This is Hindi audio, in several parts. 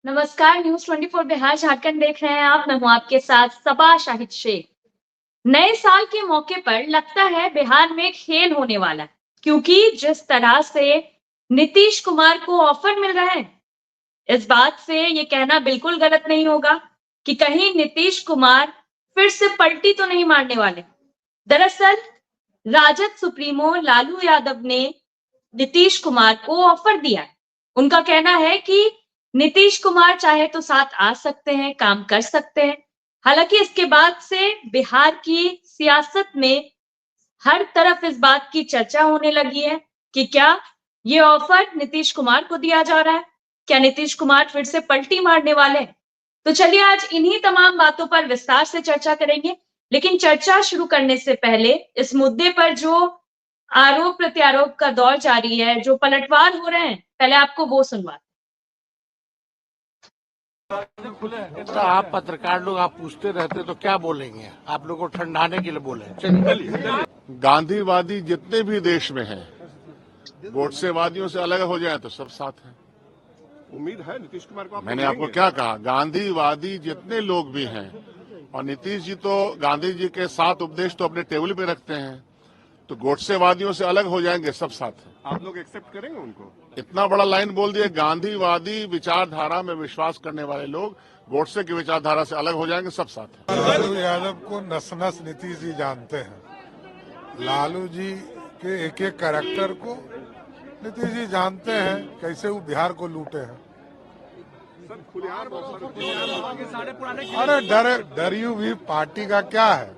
नमस्कार। न्यूज 24 बिहार झारखंड देख रहे हैं आप। मैं हूं आपके साथ सबा शाहिद शेख। नए साल के मौके पर लगता है बिहार में खेल होने वाला है, क्योंकि जिस तरह से नीतीश कुमार को ऑफर मिल रहा है, इस बात से ये कहना बिल्कुल गलत नहीं होगा कि कहीं नीतीश कुमार फिर से पलटी तो नहीं मारने वाले। दरअसल राजद सुप्रीमो लालू यादव ने नीतीश कुमार को ऑफर दिया है। उनका कहना है कि नीतीश कुमार चाहे तो साथ आ सकते हैं, काम कर सकते हैं। हालांकि इसके बाद से बिहार की सियासत में हर तरफ इस बात की चर्चा होने लगी है कि क्या ये ऑफर नीतीश कुमार को दिया जा रहा है, क्या नीतीश कुमार फिर से पलटी मारने वाले हैं। तो चलिए आज इन्हीं तमाम बातों पर विस्तार से चर्चा करेंगे। लेकिन चर्चा शुरू करने से पहले इस मुद्दे पर जो आरोप प्रत्यारोप का दौर जारी है, जो पलटवार हो रहे हैं, पहले आपको वो सुनवा। तो आप पत्रकार लोग आप पूछते रहते तो क्या बोलेंगे? आप लोग को ठंडाने के लिए बोले। चलिए, गांधीवादी जितने भी देश में हैं, गोडसेवादियों से अलग हो जाए तो सब साथ हैं। उम्मीद है नीतीश कुमार को आप मैंने आपको क्या कहा? गांधीवादी जितने लोग भी हैं, और नीतीश जी तो गांधी जी के 7 उपदेश तो अपने टेबल पे रखते हैं, तो गोडसेवादियों से अलग हो जाएंगे, सब साथ हैं। आप लोग एक्सेप्ट करेंगे उनको? इतना बड़ा लाइन बोल दिए, गांधीवादी विचारधारा में विश्वास करने वाले लोग गोडसे की विचारधारा से अलग हो जाएंगे, सब साथ हैं। लालू यादव को नस नस नीतीश जी जानते हैं। लालू जी के एक एक कैरेक्टर को नीतीश जी जानते हैं, कैसे वो बिहार को लूटे हैं। अरे डरी हुई पार्टी का क्या है,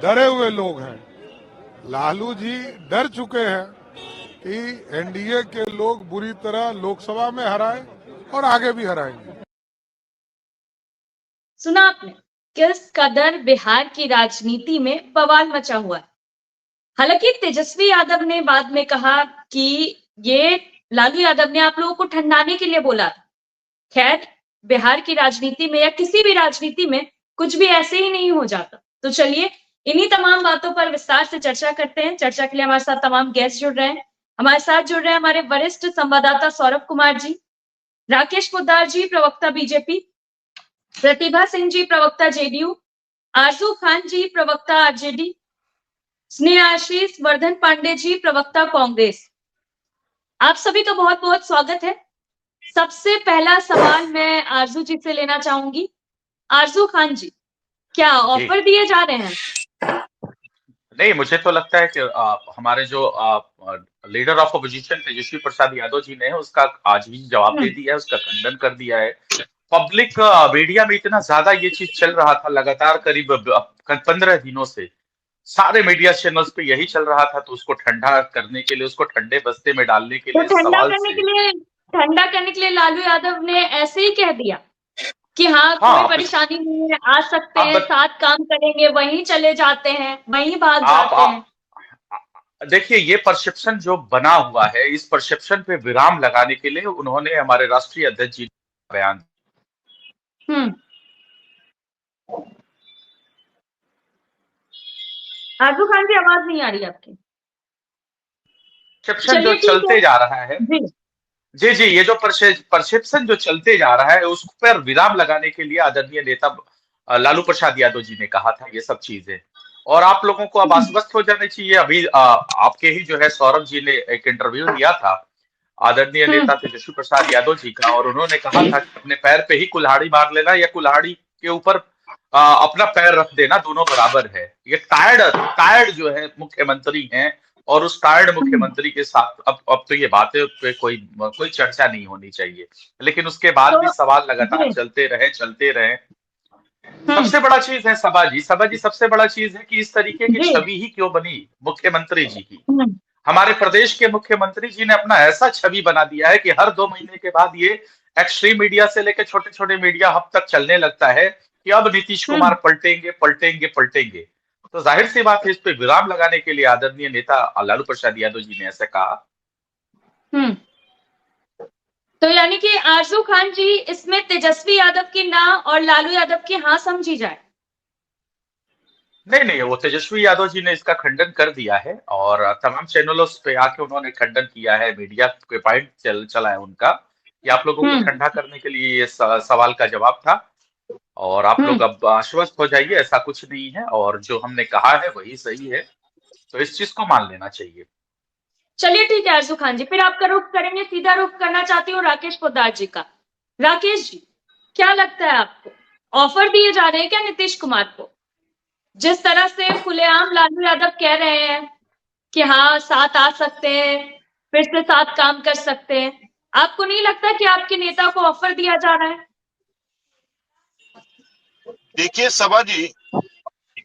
डरे हुए लोग हैं। लालू जी डर चुके हैं कि एनडीए के लोग बुरी तरह लोकसभा में हराए और आगे भी हराएंगे। सुना आपने किस कदर बिहार की राजनीति में बवाल मचा हुआ है। हालांकि तेजस्वी यादव ने बाद में कहा कि ये लालू यादव ने आप लोगों को ठंडाने के लिए बोला था। खैर, बिहार की राजनीति में या किसी भी राजनीति में कुछ भी ऐसे ही नहीं हो जाता। तो चलिए इन्हीं तमाम बातों पर विस्तार से चर्चा करते हैं। चर्चा के लिए हमारे साथ तमाम गेस्ट जुड़ रहे हैं। हमारे साथ जुड़ रहे हैं हमारे वरिष्ठ संवाददाता सौरभ कुमार जी, राकेश पोद्दार जी प्रवक्ता बीजेपी, प्रतिभा सिंह जी प्रवक्ता जेडीयू, आरजू खान जी प्रवक्ता आरजेडी, स्नेह आशीष वर्धन पांडे जी प्रवक्ता कांग्रेस। आप सभी का बहुत बहुत स्वागत है। सबसे पहला सवाल मैं आरजू जी से लेना चाहूंगी। आरजू खान जी, क्या ऑफर दिए जा रहे हैं? नहीं, मुझे तो लगता है कि हमारे जो leader of opposition Tejashwi Prasad Yadav ji ने उसका आज ही जवाब दे दिया है, उसका खंडन कर दिया है। पब्लिक मीडिया में इतना ज्यादा ये चीज चल रहा था, लगातार करीब 15 दिनों से सारे मीडिया चैनल्स पे यही चल रहा था, तो उसको ठंडा करने के लिए, उसको ठंडे बस्ते में डालने के तो लिए सवाल से ठंडा करने के लिए लालू यादव ने ऐसे ही कह दिया कि हाँ कोई हाँ, परेशानी नहीं है, आ सकते आप हैं, साथ काम करेंगे, वहीं चले जाते हैं, वहीं भाग आप जाते हैं। देखिए, ये परसेप्शन जो बना हुआ है, इस परसेप्शन पे विराम लगाने के लिए उन्होंने हमारे राष्ट्रीय अध्यक्ष जी का बयान। हम्म। आजू खान की आवाज नहीं आ रही आपकी। परसेप्शन जो चलते जा रहा है, जी जी, ये जो परसेप्शन जो चलते जा रहा है, उस पर विराम लगाने के लिए आदरणीय नेता लालू प्रसाद यादव जी ने कहा था ये सब चीजें। और आप लोगों को अब आश्वस्त हो जाने चाहिए। अभी आपके ही जो है सौरभ जी ने एक इंटरव्यू लिया था आदरणीय नेता तेजस्वी प्रसाद यादव जी का, और उन्होंने कहा था कि अपने पैर पे ही कुल्हाड़ी मार लेना या कुल्हाड़ी के ऊपर अपना पैर रख देना, दोनों बराबर है। ये टायर्ड जो है मुख्यमंत्री हैं, और उस टायर्ड मुख्यमंत्री के साथ अब तो ये बातें पे कोई चर्चा नहीं होनी चाहिए। लेकिन उसके बाद भी सवाल लगातार चलते रहे। सबसे बड़ा चीज है सभा जी सबसे बड़ा चीज है कि इस तरीके की छवि ही क्यों बनी मुख्यमंत्री जी की। हमारे प्रदेश के मुख्यमंत्री जी ने अपना ऐसा छवि बना दिया है कि हर 2 महीने के बाद ये एक्सट्रीम मीडिया से लेकर छोटे छोटे मीडिया हब तक चलने लगता है कि अब नीतीश कुमार पलटेंगे। तो जाहिर सी बात है, इस पे विराम लगाने के लिए आदरणीय नेता लालू प्रसाद यादव जी ने ऐसा कहा। तो यानी कि आरजू खान जी, इसमें तेजस्वी यादव की ना और लालू यादव की हाँ समझी जाए? नहीं, वो तेजस्वी यादव जी ने इसका खंडन कर दिया है, और तमाम चैनलों पे आके उन्होंने खंडन किया है, मीडिया पे पॉइंट चला है उनका ये आप लोगों को ठंडा करने के लिए ये सवाल का जवाब था। और आप लोग अब आश्वस्त हो जाइए, ऐसा कुछ नहीं है, और जो हमने कहा है वही सही है, तो इस चीज को मान लेना चाहिए। चलिए ठीक है आरजू खान जी, फिर आपका रुख करेंगे, सीधा रुख करना चाहती हूँ राकेश पोद्दार जी का। राकेश जी, क्या लगता है आपको, ऑफर दिए जा रहे हैं क्या नीतीश कुमार को? जिस तरह से खुलेआम लालू यादव कह रहे हैं कि हाँ साथ आ सकते हैं, फिर से साथ काम कर सकते हैं, आपको नहीं लगता कि आपके नेता को ऑफर दिया जा रहा है? देखिए सबा जी,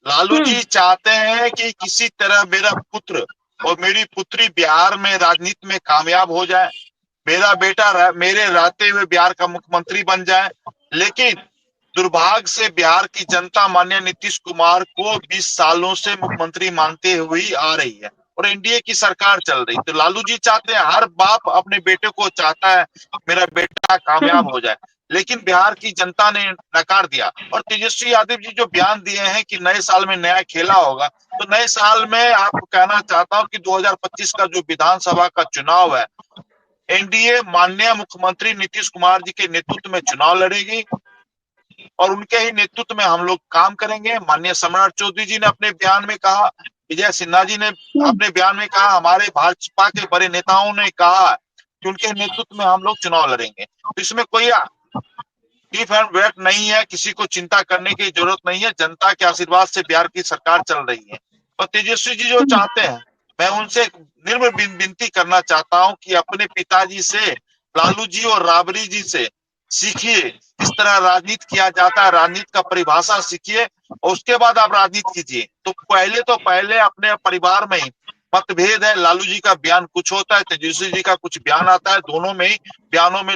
लालू जी चाहते हैं कि किसी तरह मेरा पुत्र और मेरी पुत्री बिहार में राजनीति में कामयाब हो जाए, मेरा बेटा मेरे रहते हुए बिहार का मुख्यमंत्री बन जाए। लेकिन दुर्भाग्य से बिहार की जनता माननीय नीतीश कुमार को 20 सालों से मुख्यमंत्री मानते हुए आ रही है और एनडीए की सरकार चल रही। तो लालू जी चाहते हैं, हर बाप अपने बेटे को चाहता है मेरा बेटा कामयाब हो जाए, लेकिन बिहार की जनता ने नकार दिया। और तेजस्वी यादव जी जो बयान दिए हैं कि नए साल में नया खेला होगा, तो नए साल में आपको कहना चाहता हूं कि 2025 का जो विधानसभा का चुनाव है, एनडीए माननीय मुख्यमंत्री नीतीश कुमार जी के नेतृत्व में चुनाव लड़ेगी और उनके ही नेतृत्व में हम लोग काम करेंगे। माननीय सम्राट चौधरी जी ने अपने बयान में कहा, विजय सिन्हा जी ने अपने बयान में कहा, हमारे भाजपा के बड़े नेताओं ने कहा कि उनके नेतृत्व में हम लोग चुनाव लड़ेंगे। तो इसमें कोई इफ एंड वेट नहीं है, किसी को चिंता करने की जरूरत नहीं है। जनता के आशीर्वाद से बिहार की सरकार चल रही है। और तेजस्वी जी जो चाहते हैं, मैं उनसे निर्मल विनती करना चाहता हूं कि अपने पिताजी से, लालू जी और राबड़ी जी से सीखिए किस तरह राजनीति किया जाता है, राजनीति का परिभाषा सीखिए और उसके बाद आप राजनीति कीजिए। तो पहले अपने परिवार में ही मतभेद है। लालू जी का बयान कुछ होता है, तेजस्वी जी का कुछ बयान आता है, दोनों में ही बयानों में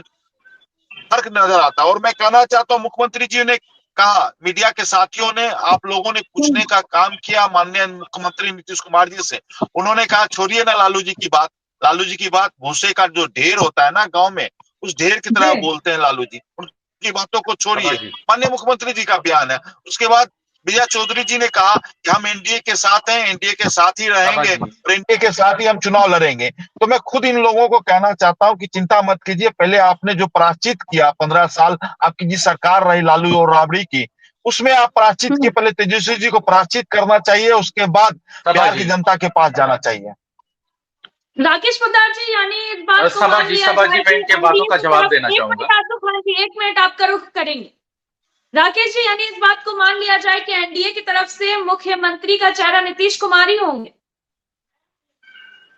फर्क नजर आता है। और मैं कहना चाहता हूँ, मुख्यमंत्री जी ने कहा, मीडिया के साथियों ने, आप लोगों ने पूछने का काम किया माननीय मुख्यमंत्री नीतीश कुमार जी से। उन्होंने कहा छोड़िए ना लालू जी की बात, लालू जी की बात भूसे का जो ढेर होता है ना गांव में, उस ढेर की तरह बोलते हैं लालू जी, उनकी बातों को छोड़िए। माननीय मुख्यमंत्री जी का बयान है। उसके बाद विजय चौधरी जी ने कहा कि हम एनडीए के साथ हैं, एनडीए के साथ ही रहेंगे और एनडीए के साथ ही हम चुनाव लड़ेंगे। तो मैं खुद इन लोगों को कहना चाहता हूं कि चिंता मत कीजिए। पहले आपने जो प्रायश्चित किया 15 साल आपकी जिस सरकार रही लालू और राबड़ी की, उसमें आप प्रायश्चित के पहले तेजस्वी जी को प्रायश्चित करना चाहिए, उसके बाद बिहार की जनता के पास जाना चाहिए। राकेश पोद्दार जी, यानी इस बात को सभा मान जी लिया मैं जाए इनके कि बातों का जवाब देना एक चाहूंगा। मिनट आरजू खान जी, एक मिनट आपका रुख करेंगे। राकेश जी, यानी इस बात को मान लिया जाए कि एनडीए की तरफ से मुख्यमंत्री का चेहरा नीतीश कुमार ही होंगे?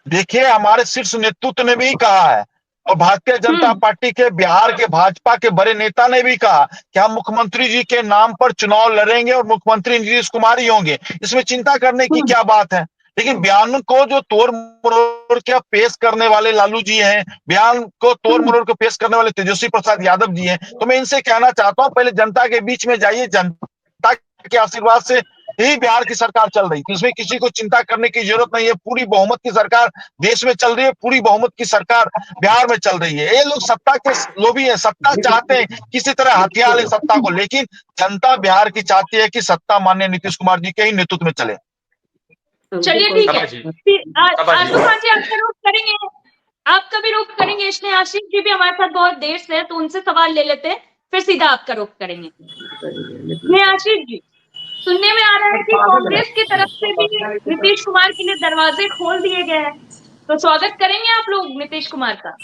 देखिए हमारे शीर्ष नेतृत्व ने भी कहा है और भारतीय जनता पार्टी के बिहार के भाजपा के बड़े नेता ने भी कहा कि हम मुख्यमंत्री जी के नाम पर चुनाव लड़ेंगे और मुख्यमंत्री नीतीश कुमार ही होंगे। इसमें चिंता करने की क्या बात है? लेकिन बयान को जो तोड़ मरोड़ के पेश करने वाले लालू जी हैं, बयान को तोड़ मरोड़ के पेश करने वाले तेजस्वी प्रसाद यादव जी हैं, तो मैं इनसे कहना चाहता हूं, पहले जनता के बीच में जाइए। जनता के आशीर्वाद से ही बिहार की सरकार चल रही थी, इसमें किसी को चिंता करने की जरूरत नहीं है। पूरी बहुमत की सरकार देश में चल रही है, पूरी बहुमत की सरकार बिहार में चल रही है। ये लोग सत्ता के लोभी हैं, सत्ता चाहते हैं, किसी तरह हथिया ले सत्ता को, लेकिन जनता बिहार की चाहती है कि सत्ता माननीय नीतीश कुमार जी के ही नेतृत्व में चले। चलिए ठीक है, आरजू खान जी आपका रुख करेंगे, आपका भी रुख करेंगे। इसमें आशीष जी भी हमारे साथ बहुत देर से है, तो उनसे सवाल ले लेते हैं, फिर सीधा आपका रुख करेंगे। मैं आशीष जी, सुनने में आ रहा है कि कांग्रेस की तरफ से भी नीतीश कुमार के लिए दरवाजे खोल दिए गए हैं, तो स्वागत करेंगे आप लोग नीतीश कुमार का?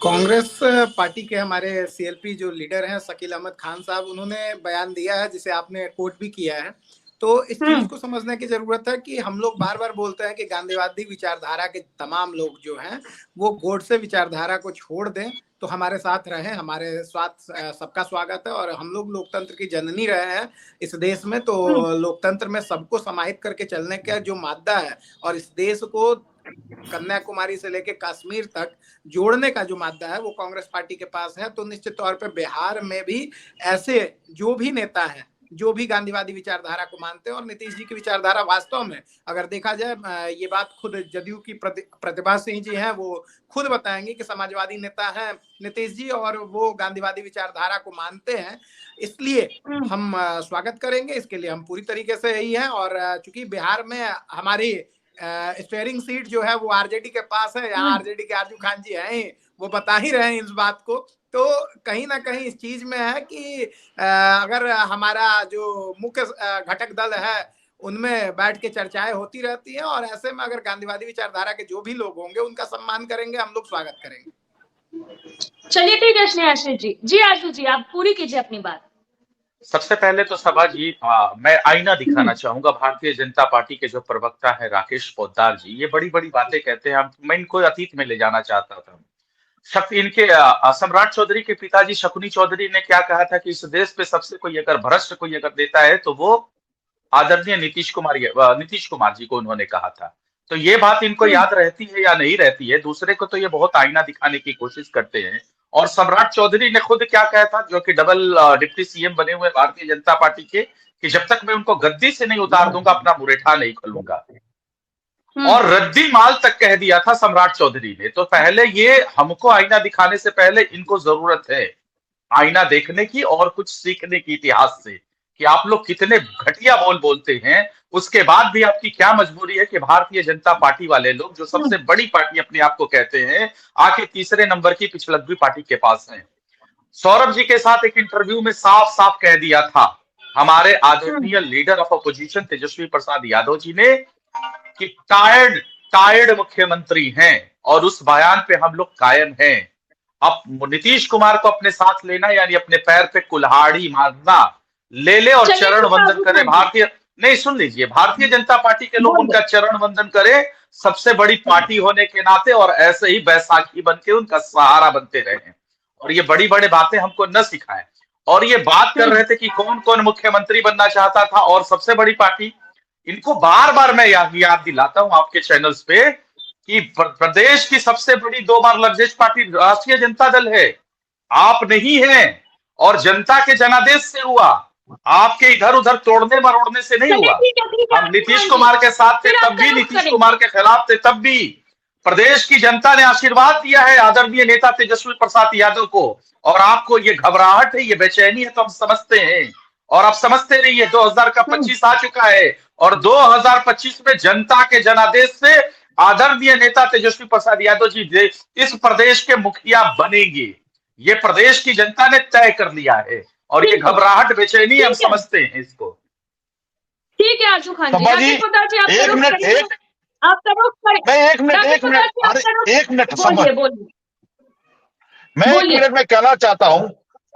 कांग्रेस पार्टी के हमारे सीएलपी जो लीडर हैं शकील अहमद खान साहब, उन्होंने बयान दिया है जिसे आपने कोट भी किया है। तो इस चीज को समझने की जरूरत है कि हम लोग बार बार बोलते हैं कि गांधीवादी विचारधारा के तमाम लोग जो हैं वो गोडसे विचारधारा को छोड़ दें तो हमारे साथ रहें, हमारे साथ सबका स्वागत है। और हम लोग लोकतंत्र की जननी रहे हैं इस देश में, तो लोकतंत्र में सबको समाहित करके चलने का जो मादा है और इस देश को कन्याकुमारी से लेके कश्मीर तक जोड़ने का जो मादा है वो कांग्रेस पार्टी के पास है। तो निश्चित तौर पे बिहार में भी ऐसे जो भी नेता हैं जो भी गांधीवादी विचारधारा को मानते हैं, और नीतीश जी की विचारधारा वास्तव में अगर देखा जाए, ये बात खुद जदयू की प्रतिभा सिंह जी हैं, वो खुद बताएंगे कि समाजवादी नेता हैं नीतीश जी और वो गांधीवादी विचारधारा को मानते हैं। इसलिए हम स्वागत करेंगे, इसके लिए हम पूरी तरीके से यही हैं। और चूंकि बिहार में हमारी स्टीयरिंग सीट जो है वो आरजेडी के पास है, यहाँ आरजेडी के आरजू खान जी हैं, वो बता ही रहे हैं इस बात को। तो कहीं ना कहीं इस चीज में है कि अगर हमारा जो मुख्य घटक दल है उनमें बैठ के चर्चाएं होती रहती हैं, और ऐसे में अगर गांधीवादी विचारधारा के जो भी लोग होंगे उनका सम्मान करेंगे, हम लोग स्वागत करेंगे। चलिए ठीक है स्नेहाशिष जी। जी आशु जी, आप पूरी कीजिए अपनी बात। सबसे पहले तो सभा जी, मैं आईना दिखाना चाहूंगा भारतीय जनता पार्टी के जो प्रवक्ता है राकेश पोद्दार जी, ये बड़ी बड़ी बातें कहते हैं। मैं इनको अतीत में ले जाना चाहता था। इनके सम्राट चौधरी के पिताजी शकुनी चौधरी ने क्या कहा था कि इस देश पे सबसे कोई अगर भ्रष्ट कोई अगर देता है तो वो आदरणीय नीतीश कुमार जी को उन्होंने कहा था। तो ये बात इनको याद रहती है या नहीं रहती है, दूसरे को तो ये बहुत आईना दिखाने की कोशिश करते हैं। और सम्राट चौधरी ने खुद क्या कहा था, जो कि डबल डिप्टी सीएम बने हुए भारतीय जनता पार्टी के, कि जब तक मैं उनको गद्दी से नहीं उतार दूंगा अपना मुरेठा नहीं खोलूंगा। और रद्दी माल तक कह दिया था सम्राट चौधरी ने। तो पहले ये हमको आईना दिखाने से पहले इनको जरूरत है आईना देखने की और कुछ सीखने की इतिहास से, कि आप लोग कितने घटिया बोल बोलते हैं। उसके बाद भी आपकी क्या मजबूरी है कि भारतीय जनता पार्टी वाले लोग, जो सबसे बड़ी पार्टी अपने आप को कहते हैं, आके तीसरे नंबर की पिछलग्गी पार्टी के पास हैं। सौरभ जी के साथ एक इंटरव्यू में साफ साफ कह दिया था हमारे आदरणीय leader of opposition Tejashwi Prasad Yadav ji ने कि टायर्ड मुख्यमंत्री हैं, और उस बयान पे हम लोग कायम हैं। अब नीतीश कुमार को अपने साथ लेना यानी अपने पैर पे कुल्हाड़ी मारना, ले और चरण वंदन करे भारतीय, नहीं सुन लीजिए, भारतीय जनता पार्टी के लोग उनका चरण वंदन करे सबसे बड़ी पार्टी होने के नाते, और ऐसे ही बैसाखी बन के उनका सहारा बनते रहे। और ये बड़ी बड़ी बातें हमको न सिखाएं। और ये बात कर रहे थे कि कौन कौन मुख्यमंत्री बनना चाहता था और सबसे बड़ी पार्टी, इनको बार बार मैं याद दिलाता हूं आपके चैनल्स पे कि प्रदेश की सबसे बड़ी 2 बार लग्जेस्ट पार्टी राष्ट्रीय जनता दल है, आप नहीं हैं। और जनता के जनादेश से हुआ, आपके इधर उधर तोड़ने मरोड़ने से नहीं हुआ। हम नीतीश कुमार के साथ थे तब भी, नीतीश कुमार के खिलाफ थे तब भी। प्रदेश की जनता ने आशीर्वाद दिया है आदरणीय नेता तेजस्वी प्रसाद यादव को, और आपको ये घबराहट है, ये बेचैनी है, तो हम समझते हैं। और आप समझते रहिए, 2025 आ चुका है और 2025 में जनता के जनादेश से आदरणीय नेता तेजस्वी प्रसाद यादव जी इस प्रदेश के मुखिया बनेंगे। ये प्रदेश की जनता ने तय कर लिया है, और ये घबराहट बेचैनी हम समझते हैं इसको। ठीक है आशु खान जी, एक मिनट मैं 1 मिनट में कहना चाहता हूं।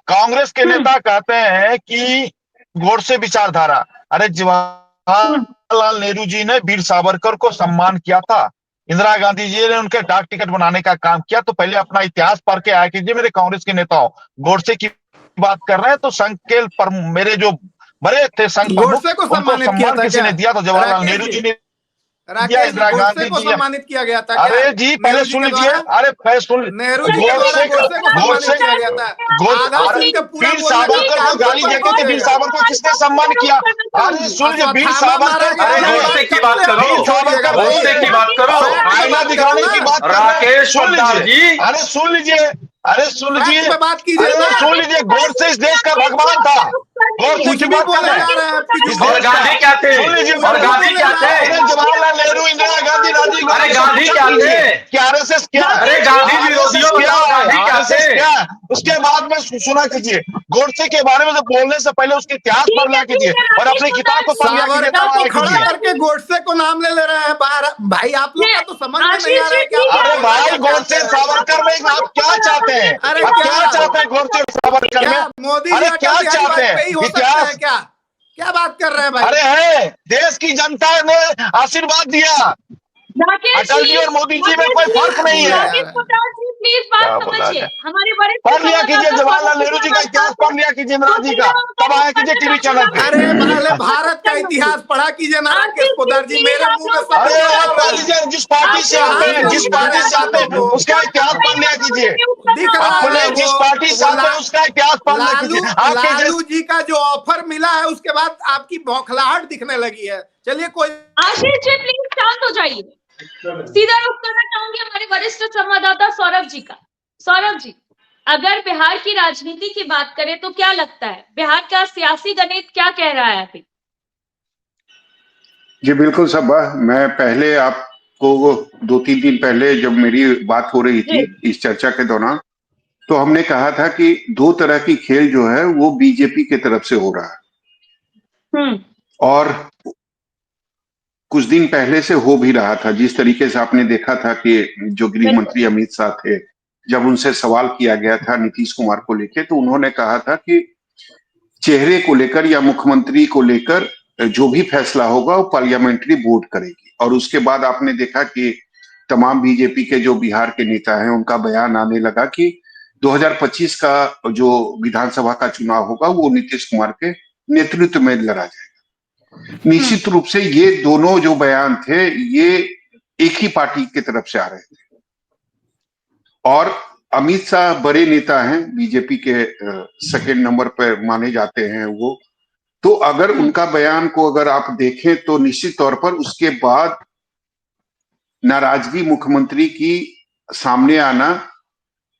कांग्रेस के नेता कहते हैं कि गोडसे विचारधारा, अरे जवाहरलाल नेहरू जी ने वीर सावरकर को सम्मान किया था, इंदिरा गांधी जी ने उनके डाक टिकट बनाने का काम किया। तो पहले अपना इतिहास पढ़ के आया कीजिए मेरे कांग्रेस के नेताओं। गोडसे की बात कर रहे हैं तो संघ के पर मेरे जो बड़े थे संघ गोडसे को सम्मान किसी ने दिया था, जवाहरलाल नेहरू जी ने दिया, इंदिरा गांधी को सम्मानित किया गया था। अरे जी पहले सुन लीजिए, अरे पहले सुन, नेहरू जी को सम्मानित किया गया था। वीर सावरकर को गाली देते थे, वीर सावरकर किसने सम्मान किया? अरे सुन लीजिए, वीर सावरकर, गोडसे की बात करो, गोडसे की बात करो, आईना दिखाने की बात राकेश पोद्दार जी, अरे सुन लीजिए, बात कीजिए, सुन लीजिए, गोडसे इस देश का भगवान था। गोडसे की बात कर रहे हैं। और गांधी क्या थे? और गांधी क्या थे? जवाहरलाल नेहरू, इंदिरा गांधी, राजीव अरे गांधी क्या थे? क्या आरएसएस क्या? अरे गांधी विरोधियों गांधी क्या थे? उसके बाद में सुना कीजिए, गोडसे के बारे में बोलने से पहले उसके इतिहास पढ़ लिया कीजिए और अपनी किताब को पढ़ लिया कीजिए। खड़ा करके गोडसे को नाम ले रहे हैं भाई, आप लोग का तो समझ में नहीं आ रहा है क्या? अरे भाई, गोडसे सावरकर में आप क्या चाहते हैं? अरे क्या चाहते हैं गोडसे सावरकर में? मोदी अरे क्या चाहते हैं? इतिहास क्या बात कर रहे हैं भाई? अरे है, देश की जनता ने आशीर्वाद दिया, अटल जी और मोदी जी में कोई फर्क नहीं है। प्लीज बात समझिए, हमारे बड़े पढ़ लिया कीजिए जवाहरलाल नेहरू जी का इतिहास, पढ़ लिया कीजिए इंदिरा जी का, तब आया कीजिए टीवी चैनल पे। अरे पहले भारत का इतिहास पढ़ा कीजिए ना राकेश पोद्दार जी, मेरे मुंह में सब। अरे आप पढ़ लीजिए, जिस पार्टी से आते हैं, जिस पार्टी से आते हैं उसका इतिहास पढ़ लिया कीजिए। दिख रहा है जिस पार्टी से आते हैं उसका इतिहास पढ़ लिया कीजिए। लालू जी का जो ऑफर मिला है उसके बाद आपकी बौखलाहट दिखने लगी है। चलिए कोई, आशीष जी प्लीज शांत हो जाइए। सीधा रुख करना चाहूंगी हमारे वरिष्ठ संवाददाता सौरभ जी का। सौरभ जी, अगर बिहार की राजनीति की बात करें तो क्या लगता है बिहार का सियासी गणित क्या कह रहा है अभी? जी बिल्कुल सबा, मैं पहले आप को 2-3 दिन पहले जब मेरी बात हो रही थी जी। इस चर्चा के दौरान, तो हमने कहा था कि 2 तरह की खेल जो है वो बीजेपी की तरफ से हो रहा है और कुछ दिन पहले से हो भी रहा था। जिस तरीके से आपने देखा था कि जो गृह बिल्कुल। मंत्री अमित शाह थे, जब उनसे सवाल किया गया था नीतीश कुमार को लेके, तो उन्होंने कहा था कि चेहरे को लेकर या मुख्यमंत्री को लेकर जो भी फैसला होगा वो पार्लियामेंट्री बोर्ड करेगी। और उसके बाद आपने देखा कि तमाम बीजेपी के जो बिहार के नेता हैं उनका बयान आने लगा कि 2025 का जो विधानसभा का चुनाव होगा वो नीतीश कुमार के नेतृत्व में लड़ा जाएगा। निश्चित रूप से ये दोनों जो बयान थे ये एक ही पार्टी की तरफ से आ रहे थे और अमित शाह बड़े नेता हैं, बीजेपी के सेकंड नंबर पर माने जाते हैं वो। तो अगर उनका बयान को अगर आप देखें तो निश्चित तौर पर उसके बाद नाराजगी मुख्यमंत्री की सामने आना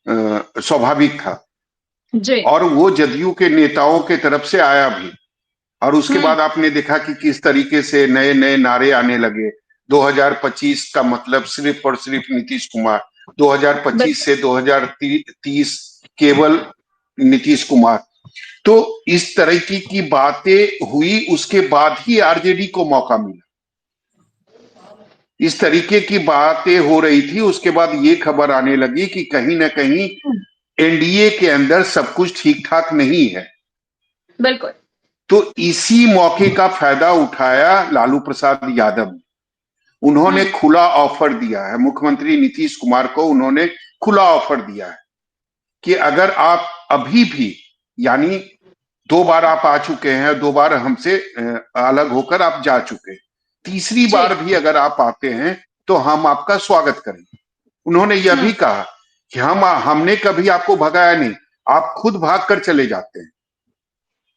स्वाभाविक था जी। और वो जदयू के नेताओं के तरफ से आया भी। और उसके बाद आपने देखा कि किस तरीके से नए नए नारे आने लगे। 2025 का मतलब सिर्फ और सिर्फ नीतीश कुमार, 2025 से 2030 केवल नीतीश कुमार। तो इस तरह की बातें हुई, उसके बाद ही आरजेडी को मौका मिला। इस तरीके की बातें हो रही थी, उसके बाद ये खबर आने लगी कि कहीं ना कहीं एनडीए के अंदर सब कुछ ठीक ठाक नहीं है। बिल्कुल। तो इसी मौके का फायदा उठाया लालू प्रसाद यादव। उन्होंने खुला ऑफर दिया है मुख्यमंत्री नीतीश कुमार को, उन्होंने खुला ऑफर दिया है कि अगर आप अभी भी, यानी 2 बार आप आ चुके हैं, 2 बार हमसे अलग होकर आप जा चुके, तीसरी बार भी अगर आप आते हैं तो हम आपका स्वागत करेंगे। उन्होंने यह भी कहा कि हमने कभी आपको भगाया नहीं, आप खुद भाग कर चले जाते हैं,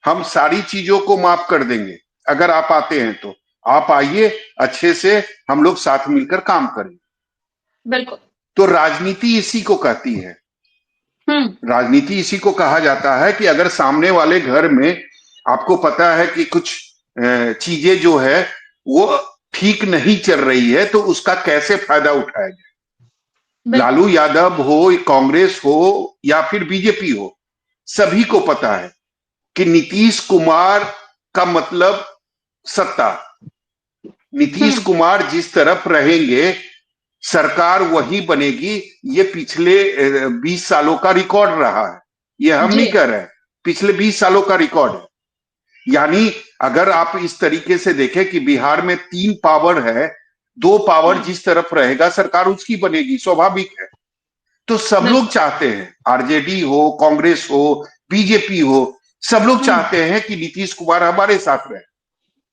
हम सारी चीजों को माफ कर देंगे अगर आप आते हैं तो आप आइए, अच्छे से हम लोग साथ मिलकर काम करें। बिल्कुल। तो राजनीति इसी को कहती है, राजनीति इसी को कहा जाता है कि अगर सामने वाले घर में आपको पता है कि कुछ चीजें जो है वो ठीक नहीं चल रही है तो उसका कैसे फायदा उठाया जाए। लालू यादव हो, कांग्रेस हो या फिर बीजेपी हो, सभी को पता है कि नीतीश कुमार का मतलब सत्ता। नीतीश कुमार जिस तरफ रहेंगे सरकार वही बनेगी। ये पिछले 20 सालों का रिकॉर्ड रहा है, ये हम नहीं कह रहे, पिछले 20 सालों का रिकॉर्ड है। यानी अगर आप इस तरीके से देखें कि बिहार में 3 पावर है, 2 पावर जिस तरफ रहेगा सरकार उसकी बनेगी, स्वाभाविक है। तो सब लोग चाहते हैं, आरजेडी हो, कांग्रेस हो, बीजेपी हो, सब लोग चाहते हैं कि नीतीश कुमार हमारे साथ रहे,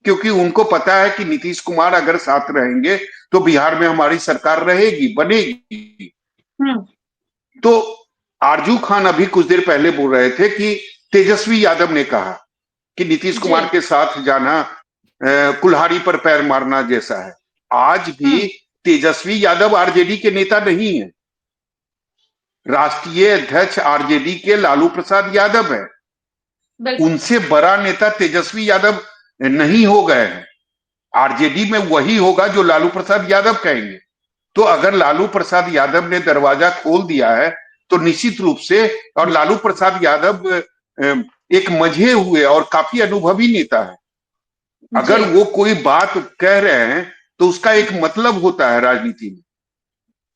क्योंकि उनको पता है कि नीतीश कुमार अगर साथ रहेंगे तो बिहार में हमारी सरकार रहेगी, बनेगी। तो आरजू खान अभी कुछ देर पहले बोल रहे थे कि तेजस्वी यादव ने कहा कि नीतीश कुमार के साथ जाना कुल्हाड़ी पर पैर मारना जैसा है। आज भी तेजस्वी यादव आरजेडी के नेता नहीं है, राष्ट्रीय अध्यक्ष आरजेडी के लालू प्रसाद यादव है। उनसे बड़ा नेता तेजस्वी यादव नहीं हो गए हैं। आरजेडी में वही होगा जो लालू प्रसाद यादव कहेंगे। तो अगर लालू प्रसाद यादव ने दरवाजा खोल दिया है तो निश्चित रूप से, और लालू प्रसाद यादव एक मंझे हुए और काफी अनुभवी नेता है, अगर वो कोई बात कह रहे हैं तो उसका एक मतलब होता है राजनीति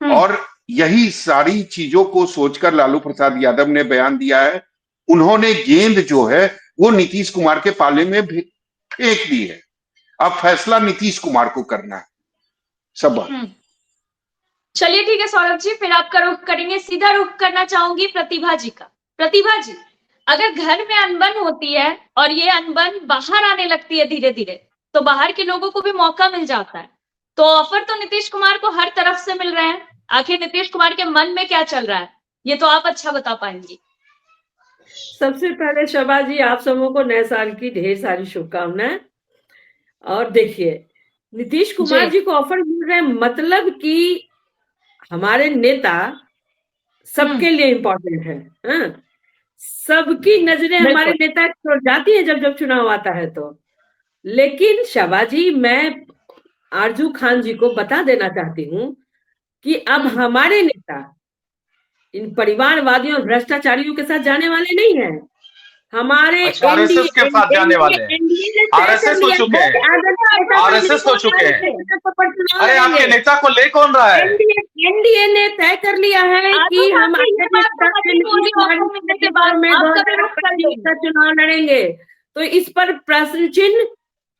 में। और यही सारी चीजों को सोचकर लालू प्रसाद यादव ने बयान दिया है। उन्होंने गेंद जो है वो नीतीश कुमार के पाले में फेंक दी है। अब फैसला नीतीश कुमार को करना है। सब चलिए ठीक है सौरभ जी, फिर आपका रुख करेंगे, सीधा रुख करना चाहूंगी प्रतिभा जी का। प्रतिभा जी, अगर घर में अनबन होती है और ये अनबन बाहर आने लगती है धीरे धीरे, तो बाहर के लोगों को भी मौका मिल जाता है। तो ऑफर तो नीतीश कुमार को हर तरफ से मिल रहे हैं, आखिर नीतीश कुमार के मन में क्या चल रहा है ये तो आप अच्छा बता पाएंगी। सबसे पहले शोभा जी, आप सबों को नए साल की ढेर सारी शुभकामनाएं। और देखिए, नीतीश कुमार जी को ऑफर मिल रहे हैं, मतलब कि हमारे नेता सबके लिए इम्पोर्टेंट है। सबकी नजरें हमारे नेता की ओर जाती है जब जब चुनाव आता है तो। लेकिन शोभा जी, मैं आरजू खान जी को बता देना चाहती हूँ कि अब हमारे नेता इन परिवारवादियों और भ्रष्टाचारियों के साथ जाने वाले नहीं हैं। हमारे आरएसएस के साथ जाने वाले हैं। आरएसएस हो चुके हैं, आरएसएस हो चुके हैं। अरे आपके नेता को ले कौन रहा है? एनडीए ने तय कर लिया है कि हम चुनाव लड़ेंगे, तो इस पर प्रश्न चिन्ह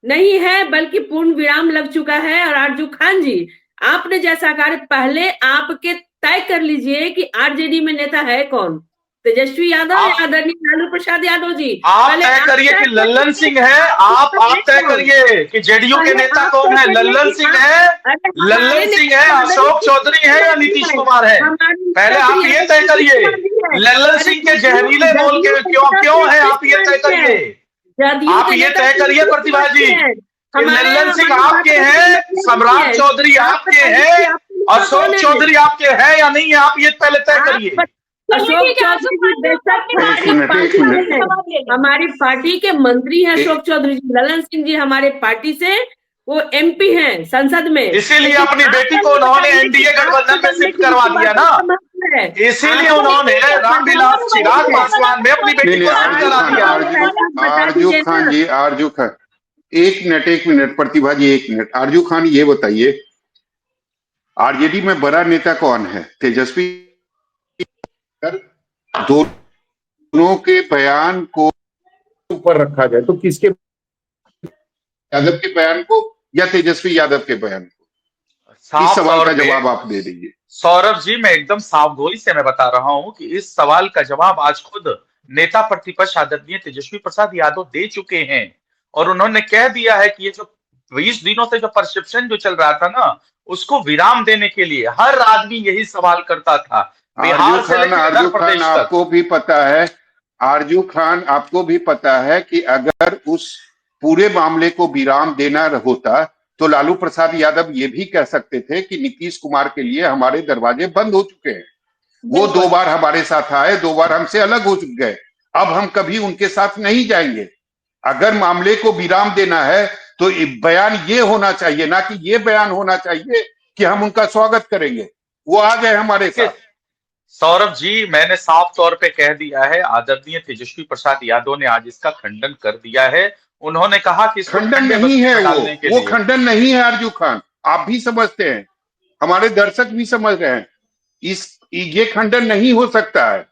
नहीं है बल्कि पूर्ण विराम लग चुका है। और आरजू खान जी, आपने जैसा कहा, पहले आपके तय कर लीजिए कि आरजेडी में नेता है कौन, तेजस्वी यादव या आदरणीय लालू प्रसाद यादव जी? आप तय करिए कि लल्लन सिंह है। आप तय करिए कि जेडीयू के नेता कौन है। लल्लन सिंह है, लल्लन सिंह है, अशोक चौधरी है या नीतीश कुमार है? पहले आप ये तय करिए। लल्लन सिंह के जहरीले बोल के क्यों है, आप ये तय करिए। आप ये तय करिए प्रतिभा जी, लल्लन सिंह आपके हैं, सम्राट चौधरी आपके हैं, अशोक चौधरी आपके हैं या नहीं है, आप ये पहले तय करिए। अशोक चौधरी हमारी पार्टी के मंत्री हैं। अशोक चौधरी जी, ललन सिंह जी हमारे पार्टी से वो एमपी हैं संसद में, इसीलिए अपनी बेटी को उन्होंने एनडीए गठबंधन में शिफ्ट करवा दिया ना, इसीलिए उन्होंने रामविलास चिराग पासवान में अपनी बेटी को शिफ्ट करा दिया। आरजू खान जी, आरजू खान एक मिनट प्रतिभा जी, एक मिनट। आरजू खान ये बताइए, आरजेडी में बड़ा नेता कौन है? तेजस्वी? दोनों के बयान को ऊपर रखा जाए तो किसके, यादव के बयान को या तेजस्वी यादव के बयान को? इस सवाल का जवाब आप दे दीजिए। सौरभ जी, मैं एकदम साफ गोई से मैं बता रहा हूं कि इस सवाल का जवाब आज खुद नेता प्रतिपक्ष आदरणीय तेजस्वी प्रसाद यादव दे चुके हैं। और उन्होंने कह दिया है कि ये जो 20 दिनों से जो परसेप्शन जो चल रहा था ना, उसको विराम देने के लिए हर आदमी यही सवाल करता था। आरजू खान, आपको भी पता है, आरजू खान आपको भी पता है कि अगर उस पूरे मामले को विराम देना होता तो लालू प्रसाद यादव ये भी कह सकते थे कि नीतीश कुमार के लिए हमारे दरवाजे बंद हो चुके हैं। वो 2 बार हमारे साथ आए, 2 बार हमसे अलग हो गए, अब हम कभी उनके साथ नहीं जाएंगे। अगर मामले को विराम देना है तो बयान ये होना चाहिए, ना कि ये बयान होना चाहिए कि हम उनका स्वागत करेंगे। वो आ गए हमारे साथ। सौरभ जी, मैंने साफ तौर पे कह दिया है, आदरणीय तेजस्वी प्रसाद यादव ने आज इसका खंडन कर दिया है। उन्होंने कहा कि खंडन नहीं है, वो खंडन नहीं है आरजू खान, आप भी समझते हैं, हमारे दर्शक भी समझ रहे हैं, ये खंडन नहीं हो सकता है।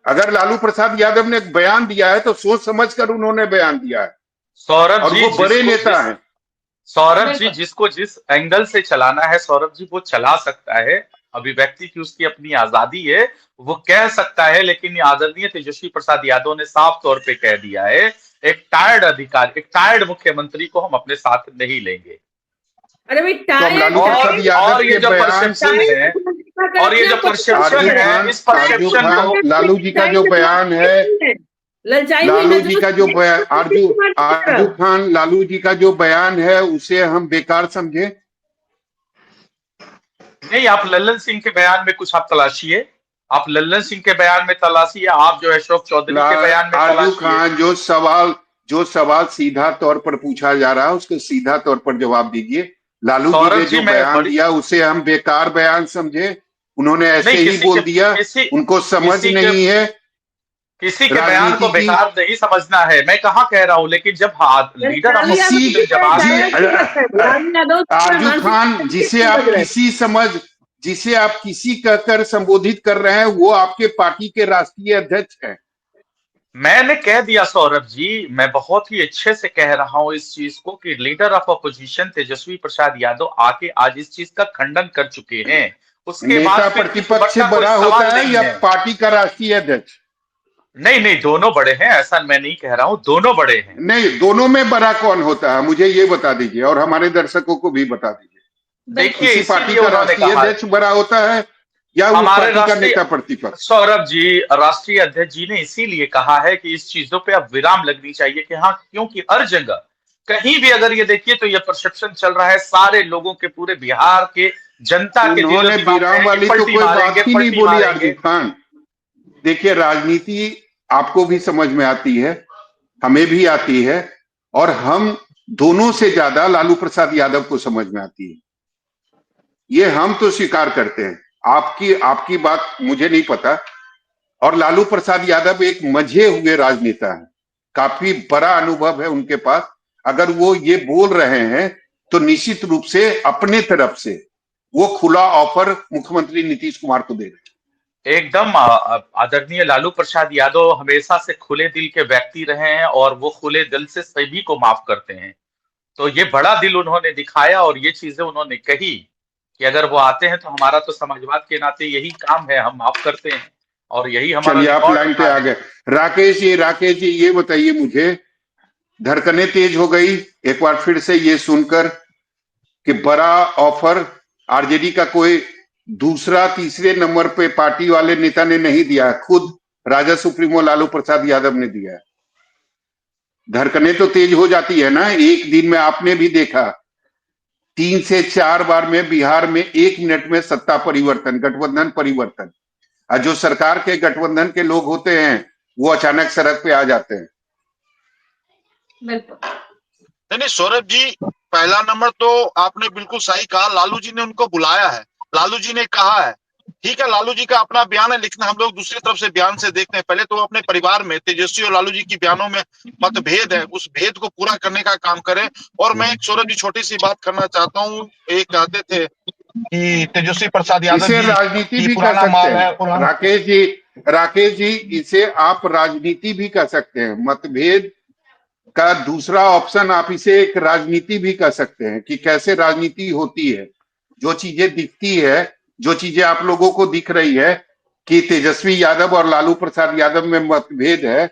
अगर लालू प्रसाद यादव ने बयान दिया है तो सोच समझकर उन्होंने बयान दिया है। सौरभ जी, वो बड़े नेता हैं। सौरभ जी, जिसको जिस एंगल से चलाना है सौरभ जी वो चला सकता है, अभिव्यक्ति की उसकी अपनी आजादी है, वो कह सकता है। लेकिन आदरणीय तेजस्वी प्रसाद यादव ने साफ तौर पे कह दिया है, एक टायर्ड अधिकारी, एक टायर्ड मुख्यमंत्री को हम अपने साथ नहीं लेंगे। अरे भाई, और ये जो परसेप्शन है, और ये जो परसेप्शन है, इस परसेप्शन को लालू जी का जो बयान है, लालू जी का जो बयान, आरजू खान, लालू जी का जो बयान है उसे हम बेकार समझे? नहीं, आप लल्लन सिंह के बयान में कुछ आप तलाशिए, आप लल्लन सिंह के बयान में तलाशिए, आप जो अशोक चौधरी के बयान में तलाशिए। आरजू खान, जो सवाल सीधा तौर पर पूछा जा रहा है उसको सीधा तौर पर जवाब दीजिए। लालू जी ने जो बयान दिया उसे हम बेकार बयान समझे? उन्होंने ऐसे ही बोल दिया, उनको समझ नहीं है। किसी के बयान को बेकार नहीं समझना है, मैं कहाँ कह रहा हूँ, लेकिन जब लीडर आरजू खान, जिसे आप किसी कहकर संबोधित कर रहे हैं वो आपके पार्टी के राष्ट्रीय अध्यक्ष हैं। मैंने कह दिया सौरभ जी, मैं बहुत ही अच्छे से कह रहा हूं इस चीज को कि leader of opposition Tejashwi Prasad Yadav आके आज इस चीज का खंडन कर चुके हैं। उसके बाद प्रतिपक्ष से बड़ा होता है या पार्टी का राष्ट्रीय अध्यक्ष? नहीं, दोनों बड़े हैं, ऐसा मैं नहीं कह रहा हूं, दोनों बड़े हैं। नहीं, दोनों में बड़ा कौन होता है मुझे ये बता दीजिए और हमारे दर्शकों को भी बता दीजिए। देखिए, पार्टी का राष्ट्रीय अध्यक्ष बड़ा होता है या हमारे राष्ट्रीय नेता प्रतिपक्ष? सौरभ जी, राष्ट्रीय अध्यक्ष जी ने इसीलिए कहा है कि इस चीजों पे अब विराम लगनी चाहिए कि हाँ, क्योंकि हर जगह कहीं भी अगर ये देखिए तो ये परसेप्शन चल रहा है सारे लोगों के, पूरे बिहार के जनता के दिलों में विराम वाली तो कोई बात ही नहीं बोली आरजू खान। देखिए, राजनीति आपको भी समझ में आती है, हमें भी आती है, और हम दोनों से ज्यादा लालू प्रसाद यादव को समझ में आती है। ये हम तो स्वीकार करते हैं, आपकी बात मुझे नहीं पता। और लालू प्रसाद यादव एक मंझे हुए राजनेता है, काफी बड़ा अनुभव है उनके पास। अगर वो ये बोल रहे हैं तो निश्चित रूप से अपने तरफ से वो खुला ऑफर मुख्यमंत्री नीतीश कुमार को दे रहे हैं। एकदम आदरणीय लालू प्रसाद यादव हमेशा से खुले दिल के व्यक्ति रहे हैं और वो खुले दिल से सभी को माफ करते हैं। तो ये बड़ा दिल उन्होंने दिखाया और ये चीजें उन्होंने कही कि अगर वो आते हैं तो हमारा तो समाजवाद के नाते यही काम है, हम माफ करते हैं और यही हमारा। चलिए आप लाइन पे आ गए। राकेश जी ये बताइए मुझे, धड़कनें तेज हो गई एक बार फिर से ये सुनकर कि बड़ा ऑफर आरजेडी का कोई दूसरा तीसरे नंबर पे पार्टी वाले नेता ने नहीं दिया, खुद राजद सुप्रीमो लालू प्रसाद यादव ने दिया है। धड़कनें तो तेज हो जाती है ना। एक दिन में आपने भी देखा 3 से 4 बार में बिहार में 1 मिनट में सत्ता परिवर्तन, गठबंधन परिवर्तन। और जो सरकार के गठबंधन के लोग होते हैं वो अचानक सड़क पे आ जाते हैं। नहीं सौरभ जी, पहला नंबर तो आपने बिल्कुल सही कहा, लालू जी ने उनको बुलाया है, लालू जी ने कहा है, ठीक है, लालू जी का अपना बयान है, लेकिन हम लोग दूसरी तरफ से बयान से देखते हैं। पहले तो अपने परिवार में तेजस्वी और लालू जी की बयानों में मतभेद है, उस भेद को पूरा करने का काम करें। और मैं एक सौरभ जी छोटी सी बात करना चाहता हूँ, एक कहते थे कि तेजस्वी प्रसाद यादव इसे राजनीति भी कर सकते हैं राकेश जी, इसे आप राजनीति भी कर सकते हैं। मतभेद का दूसरा ऑप्शन आप इसे एक राजनीति भी कर सकते हैं कि कैसे राजनीति होती है। जो चीजें दिखती है, जो चीजें आप लोगों को दिख रही है कि तेजस्वी यादव और लालू प्रसाद यादव में मतभेद है,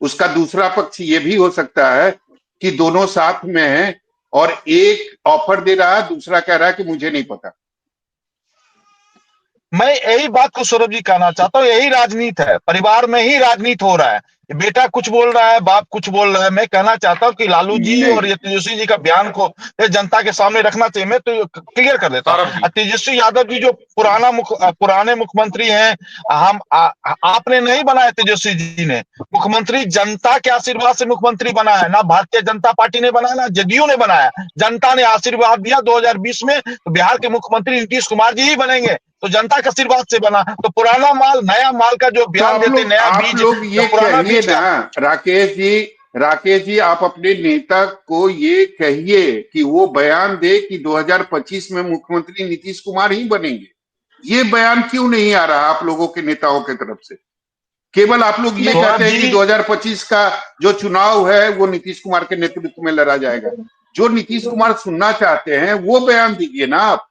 उसका दूसरा पक्ष ये भी हो सकता है कि दोनों साथ में हैं और एक ऑफर दे रहा है, दूसरा कह रहा है कि मुझे नहीं पता। मैं यही बात को सौरभ जी कहना चाहता हूँ, यही राजनीति है, परिवार में ही राजनीति हो रहा है। बेटा कुछ बोल रहा है, बाप कुछ बोल रहा है। मैं कहना चाहता हूँ कि लालू जी और ये तेजस्वी जी का बयान को जनता के सामने रखना चाहिए। मैं तो क्लियर कर देता हूँ, तेजस्वी यादव जी जो पुराने मुख्यमंत्री हैं, आपने नहीं बनाया, तेजस्वी जी ने मुख्यमंत्री जनता के आशीर्वाद से मुख्यमंत्री बना है। ना भारतीय जनता पार्टी ने बनाया, ना जदयू ने बनाया, जनता ने आशीर्वाद दिया। 2020 में तो बिहार के मुख्यमंत्री नीतीश कुमार जी ही बनेंगे, तो जनता के आशीर्वाद से बना। तो पुराना माल नया माल का जो बयान देते, नया बीज, ये कहिए ना राकेश जी, आप अपने नेता को ये कहिए कि वो बयान दे कि 2025 में मुख्यमंत्री नीतीश कुमार ही बनेंगे। ये बयान क्यों नहीं आ रहा आप लोगों के नेताओं की तरफ से? केवल आप लोग ये कहते हैं कि 2025 का जो चुनाव है वो नीतीश कुमार के नेतृत्व में लड़ा जाएगा। जो नीतीश कुमार सुनना चाहते हैं वो बयान दीजिए ना आप।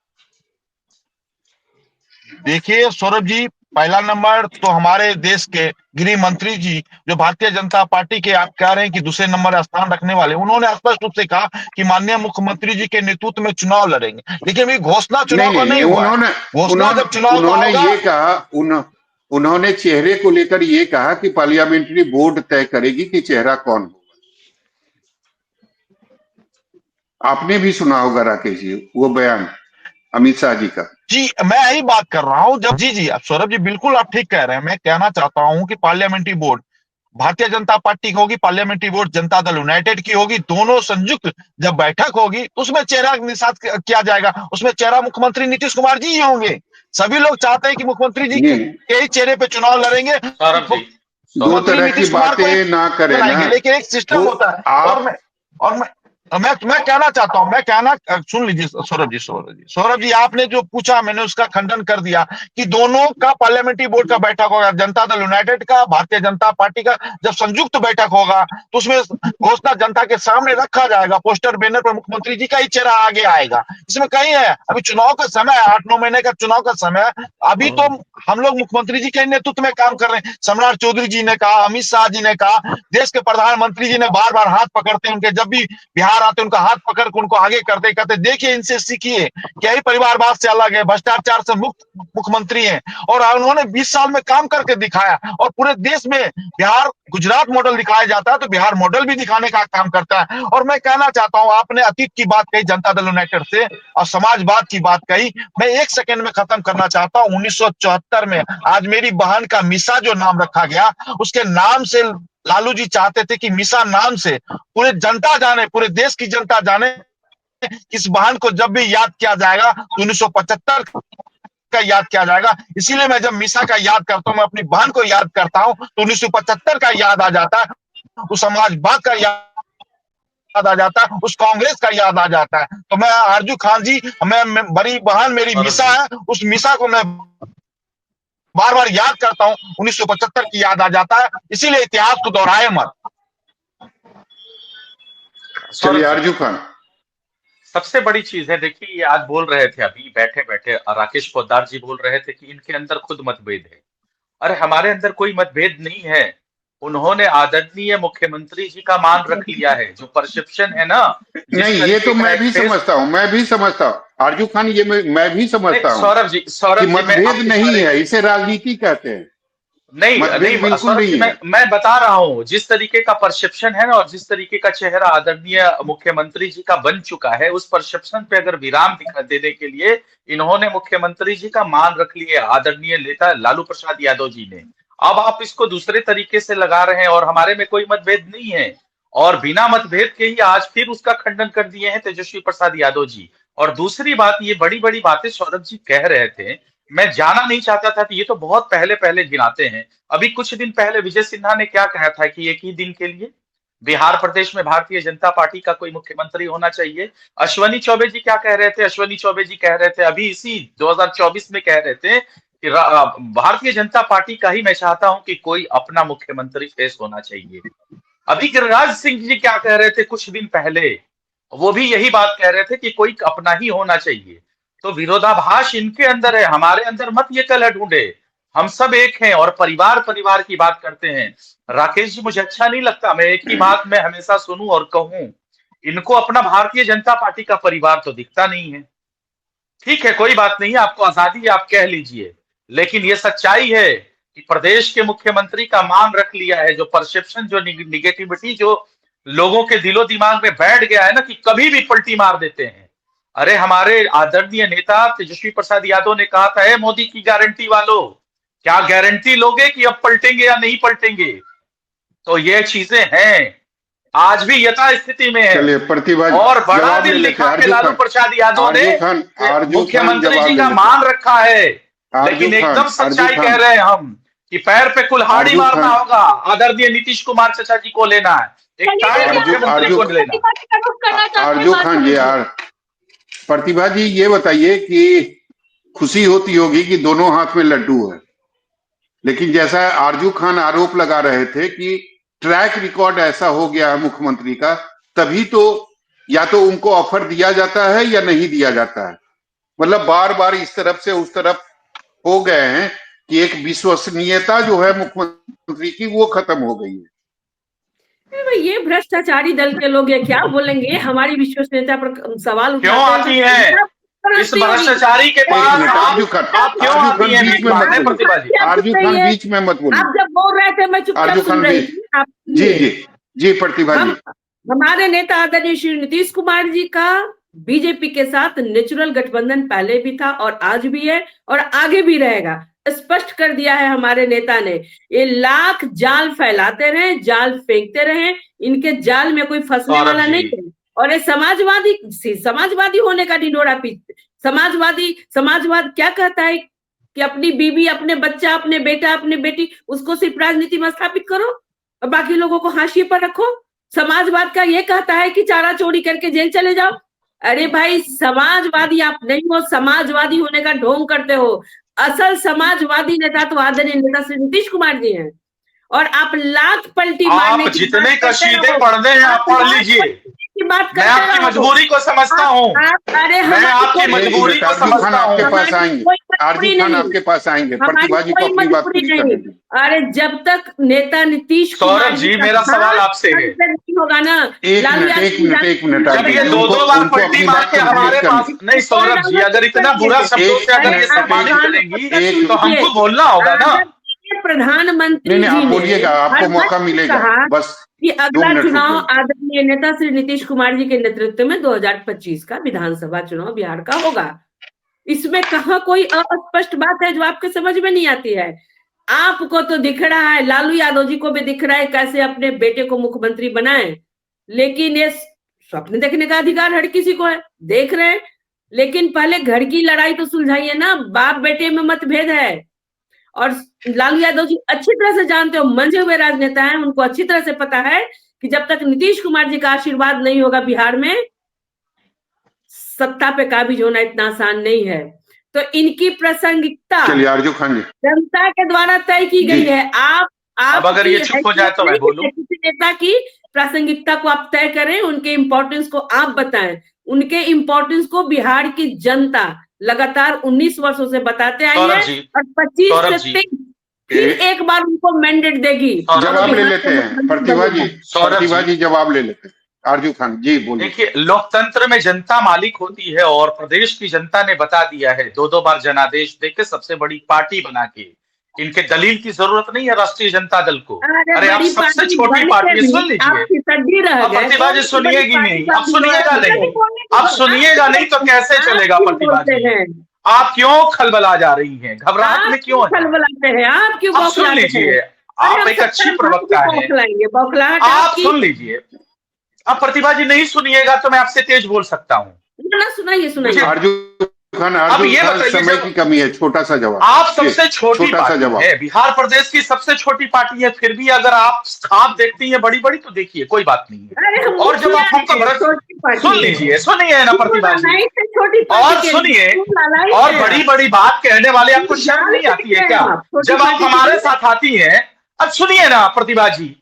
देखिए सौरभ जी, पहला नंबर तो हमारे देश के गृह मंत्री जी, जो भारतीय जनता पार्टी के आप कह रहे हैं कि दूसरे नंबर स्थान रखने वाले, उन्होंने स्पष्ट रूप से कहा कि माननीय मुख्यमंत्री जी के नेतृत्व में चुनाव लड़ेंगे। लेकिन ये घोषणा चुनाव का नहीं हुआ। उन्होंने चेहरे को लेकर ये कहा कि पार्लियामेंट्री बोर्ड तय करेगी कि चेहरा कौन होगा। आपने भी सुना होगा राकेश जी वो बयान अमित शाह जी का। जी मैं यही बात कर रहा हूं। जब जी सौरभ जी बिल्कुल आप ठीक कह रहे हैं। मैं कहना चाहता हूं कि parliamentary board Bharatiya Janata party की होगी, parliamentary board Janata Dal United की होगी, दोनों संयुक्त जब बैठक होगी तो उसमें चेहरा निषाद किया जाएगा। उसमें चेहरा मुख्यमंत्री नीतीश कुमार जी ही होंगे। सभी लोग चाहते हैं कि मुख्यमंत्री जी के ही चेहरे पे चुनाव लड़ेंगे। दो तरह की बातें ना करें ना, लेकिन एक सिस्टम होता है। मैं कहना चाहता हूं, सुन लीजिए सौरभ जी आपने जो पूछा मैंने उसका खंडन कर दिया कि दोनों का पार्लियामेंट्री बोर्ड का बैठक होगा, जनता दल यूनाइटेड का, भारतीय जनता पार्टी का जब संयुक्त बैठक होगा तो उसमें घोषणा जनता के सामने रखा जाएगा। पोस्टर बैनर पर मुख्यमंत्री जी का ही चेहरा आगे आएगा। इसमें कहीं है, अभी चुनाव का समय है, 8-9 महीने का चुनाव का समय। अभी तो हम लोग मुख्यमंत्री जी के नेतृत्व में काम कर रहे हैं। सम्राट चौधरी जी ने कहा, अमित शाह जी ने कहा, देश के प्रधानमंत्री जी ने बार बार हाथ पकड़ते हैं उनके, जब भी बिहार आते उनका हाथ पकड़ के उनको आगे करते कहते देखिए इनसे सीखिए, क्या ही परिवारवाद से अलग है, भ्रष्टाचार से मुक्त मुख्यमंत्री हैं। और उन्होंने 20 साल में काम करके दिखाया। और पूरे देश में बिहार गुजरात मॉडल दिखाया जाता है तो बिहार मॉडल भी दिखाने का काम करता है। और मैं कहना चाहता हूं, आपने अतीत की बात कही जनता दल यूनाइटेड से और समाजवाद की बात कही, मैं 1 सेकंड में खत्म करना चाहता हूं। 1974 में आज मेरी बहन का मिसा जो नाम रखा गया, उसके नाम से लालू जी चाहते थे कि मीसा नाम से पूरे जनता जाने, पूरे देश की जनता जाने इस बहन को जब भी याद किया जाएगा तो 1975 का याद किया जाएगा। इसीलिए मैं जब मीसा का याद करता हूं, मैं अपनी बहन को याद करता हूं तो 1975 का याद आ जाता है, उस समाजवाद का याद आ जाता है, उस कांग्रेस का याद आ जाता है। तो मैं आरजू खान जी, मैं बड़ी बहन मेरी मीसा है, उस मीसा को मैं बार बार याद करता हूं, 1975 की याद आ जाता है। इसीलिए इतिहास को दोहराए मत। चलिए आरजू खान। सबसे बड़ी चीज है, देखिए ये आज बोल रहे थे अभी बैठे बैठे, राकेश पोद्दार जी बोल रहे थे कि इनके अंदर खुद मतभेद है। अरे हमारे अंदर कोई मतभेद नहीं है। उन्होंने आदरणीय मुख्यमंत्री जी का मान रख लिया है। जो परसेप्शन है ना, नहीं ये तो मैं भी समझता हूँ, आरजू खान, ये मैं भी समझता हूँ सौरभ जी मतभेद नहीं है, इसे राजनीति कहते हैं। नहीं सौरभ जी, मैं बता रहा हूँ जिस तरीके का परसेप्शन है ना, और जिस तरीके का चेहरा आदरणीय मुख्यमंत्री जी का बन चुका है, उस परसेप्शन पे अगर विराम दिखा देने के लिए इन्होंने मुख्यमंत्री जी का मान रख लिया आदरणीय नेता लालू प्रसाद यादव जी ने। अब आप इसको दूसरे तरीके से लगा रहे हैं, और हमारे में कोई मतभेद नहीं है, और बिना मतभेद के ही आज फिर उसका खंडन कर दिए हैं तेजस्वी प्रसाद यादव जी। और दूसरी बात, ये बड़ी बड़ी बातें सौरभ जी कह रहे थे, मैं जाना नहीं चाहता था कि ये तो बहुत पहले पहले गिनाते हैं। अभी कुछ दिन पहले विजय सिन्हा ने क्या कहा था कि एक ही दिन के लिए बिहार प्रदेश में भारतीय जनता पार्टी का कोई मुख्यमंत्री होना चाहिए। अश्वनी चौबे जी क्या कह रहे थे? अश्वनी चौबे जी कह रहे थे अभी इसी 2024 में, कह रहे थे कि भारतीय जनता पार्टी का ही मैं चाहता हूं कि कोई अपना मुख्यमंत्री पेश होना चाहिए। अभी गिरिराज सिंह जी क्या कह रहे थे कुछ दिन पहले? वो भी यही बात कह रहे थे कि कोई अपना ही होना चाहिए। तो विरोधाभास इनके अंदर है, हमारे अंदर मत ये कलह ढूंढे। हम सब एक हैं और परिवार परिवार की बात करते हैं। राकेश जी, मुझे अच्छा नहीं लगता, मैं एक ही बात मैं हमेशा सुनूं और कहूं, इनको अपना भारतीय जनता पार्टी का परिवार तो दिखता नहीं है। ठीक है, कोई बात नहीं, आपको आजादी है, आप कह लीजिए, लेकिन ये सच्चाई है कि प्रदेश के मुख्यमंत्री का मान रख लिया है। जो परसेप्शन, जो निगेटिविटी जो लोगों के दिलो दिमाग में बैठ गया है ना, कि कभी भी पलटी मार देते हैं। अरे हमारे आदरणीय नेता तेजस्वी प्रसाद यादव ने कहा था, मोदी की गारंटी वालों, क्या गारंटी लोगे कि अब पलटेंगे या नहीं पलटेंगे? तो ये चीजें हैं, आज भी यथा स्थिति में है। और बड़ा दिल दिखा के लालू प्रसाद यादव ने मुख्यमंत्री जी का मान रखा है, लेकिन एकदम सच्चाई कह रहे हैं हम कि पैर पे कुल्हाड़ी मारना होगा। आदरणीय नीतीश कुमार चाचा जी को लेना है, एक मुख्यमंत्री को लेना। आरजू खान जी, यार प्रतिभा जी, ये बताइए कि खुशी होती होगी कि दोनों हाथ में लड्डू है, लेकिन जैसा आरजू खान आरोप लगा रहे थे कि ट्रैक रिकॉर्ड ऐसा हो गया है मुख्यमंत्री का, तभी तो या तो उनको ऑफर दिया जाता है या नहीं दिया जाता है। मतलब बार बार इस तरफ से उस तरफ हो गए हैं कि एक विश्वसनीयता जो है मुख्यमंत्री की वो खत्म हो गई है। ये भ्रष्टाचारी दल के लोग ये क्या बोलेंगे? हमारी विश्वसनीयता पर सवाल क्यों आती है? इस भ्रष्टाचारी के पास आरजू खान बीच में मत बोलिए। आप जब बोल रहे थे मैं चुपचाप सुन रही थी। जी प्रतिभा जी, हमारे नेता आदरणीय श्री नीतीश कुमार जी का बीजेपी के साथ नेचुरल गठबंधन पहले भी था और आज भी है और आगे भी रहेगा। स्पष्ट कर दिया है हमारे नेता ने। ये लाख जाल फैलाते रहे, जाल फेंकते रहे, इनके जाल में कोई फंसने वाला नहीं है। और ये समाजवादी होने का ढिंढोरा पीटते। समाजवाद क्या कहता है कि अपनी बीवी, अपने बच्चा, अपने बेटा, अपने बेटी, उसको सिर्फ राजनीति में स्थापित करो और बाकी लोगों को हाशिए पर रखो। समाजवाद का ये कहता है कि चारा चोरी करके जेल चले जाओ। अरे भाई, समाजवादी आप नहीं हो, समाजवादी होने का ढोंग करते हो। असल समाजवादी नेता तो आदरणीय नेता श्री नीतीश कुमार जी हैं। और आप लाख पलटी मारने की जितने कसीदे पढ़ने हैं आप पढ़ लीजिए। मैं आपकी मजबूरी को समझता हूँ, मैं आपकी मजबूरी को समझता हूँ। आपके पास आएंगे, आरजू खान आपके पास आएंगे, प्रतिभा जी को अपनी बात पूरी करने दीजिए। अरे जब तक नेता नीतीश सौरभ जी, मेरा सवाल आपसे है, नहीं होगा ना। एक मिनट जब ये दो बार पलटी मार के हमारे पास नहीं, सौरभ जी अगर इतना बुरा शब्दों से अगर ये सम्मानित करेंगी तो हमको बोलना होगा ना। प्रधानमंत्री जी आप बोलिएगा, आपको मौका मिलेगा बस कि अगला चुनाव आदरणीय नेता श्री नीतीश कुमार जी के नेतृत्व में 2025 का विधानसभा चुनाव बिहार का होगा। इसमें कहाँ कोई अस्पष्ट बात है जो आपके समझ में नहीं आती है? आपको तो दिख रहा है, लालू यादव जी को भी दिख रहा है कैसे अपने बेटे को मुख्यमंत्री बनाए, लेकिन ये स्वप्न देखने का अधिकार हर किसी को है, देख रहे हैं। लेकिन पहले घर की लड़ाई तो सुलझाइए ना, बाप बेटे में मतभेद है। और लालू यादव जी अच्छी तरह से जानते हो, मंझे हुए राजनेता हैं, उनको अच्छी तरह से पता है कि जब तक नीतीश कुमार जी का आशीर्वाद नहीं होगा बिहार में, सत्ता पे काबिज होना इतना आसान नहीं है। तो इनकी प्रासंगिकता आरजू खान जी जनता के द्वारा तय की गई है। आप अब अगर ये चुप हो जाए तो मैं बोलूं। किसी नेता की प्रासंगिकता को आप तय करें, उनके इम्पोर्टेंस को आप बताएं। उनके इम्पोर्टेंस को बिहार की जनता लगातार 19 वर्षों से बताते आई है और 25 से 23 फिर एक बार उनको मैंडेट देगी। जवाब ले लेते हैं प्रतिभा जी जवाब ले लेते हैं। आरजू खान जी बोलिए। देखिए, लोकतंत्र में जनता मालिक होती है और प्रदेश की जनता ने बता दिया है 2-2 बार जनादेश देके सबसे बड़ी पार्टी बना के। इनके दलील की जरूरत नहीं है राष्ट्रीय जनता दल को। अरे आप सबसे छोटी पार्टी है, सुन लीजिए। अब प्रतिभा जी सुनिएगी नहीं, अब सुनिएगा नहीं, अब सुनिएगा नहीं तो कैसे चलेगा प्रतिभा जी? आप क्यों खलबला जा रही हैं? घबराहट में क्यों खलबलाते हैं आप? क्यों? आप सुन लीजिए, आप एक अच्छी प्रवक्ता है, आप सुन लीजिए। अब प्रतिभा जी नहीं सुनिएगा तो मैं आपसे तेज बोल सकता हूँ। सुनाइए। आरजू खान समय की कमी है, छोटा सा जवाब। आप सबसे छोटी पार्टी है, बिहार प्रदेश की सबसे छोटी पार्टी है, फिर भी अगर आप देखती हैं बड़ी बड़ी तो देखिए कोई बात नहीं है। और जब आप हमको सुनिए ना प्रतिभा जी, और सुनिए, और बड़ी बड़ी बात कहने वाले आपको शर्म नहीं आती है क्या जब आप हमारे साथ आती हैं? अब सुनिए ना प्रतिभा जी,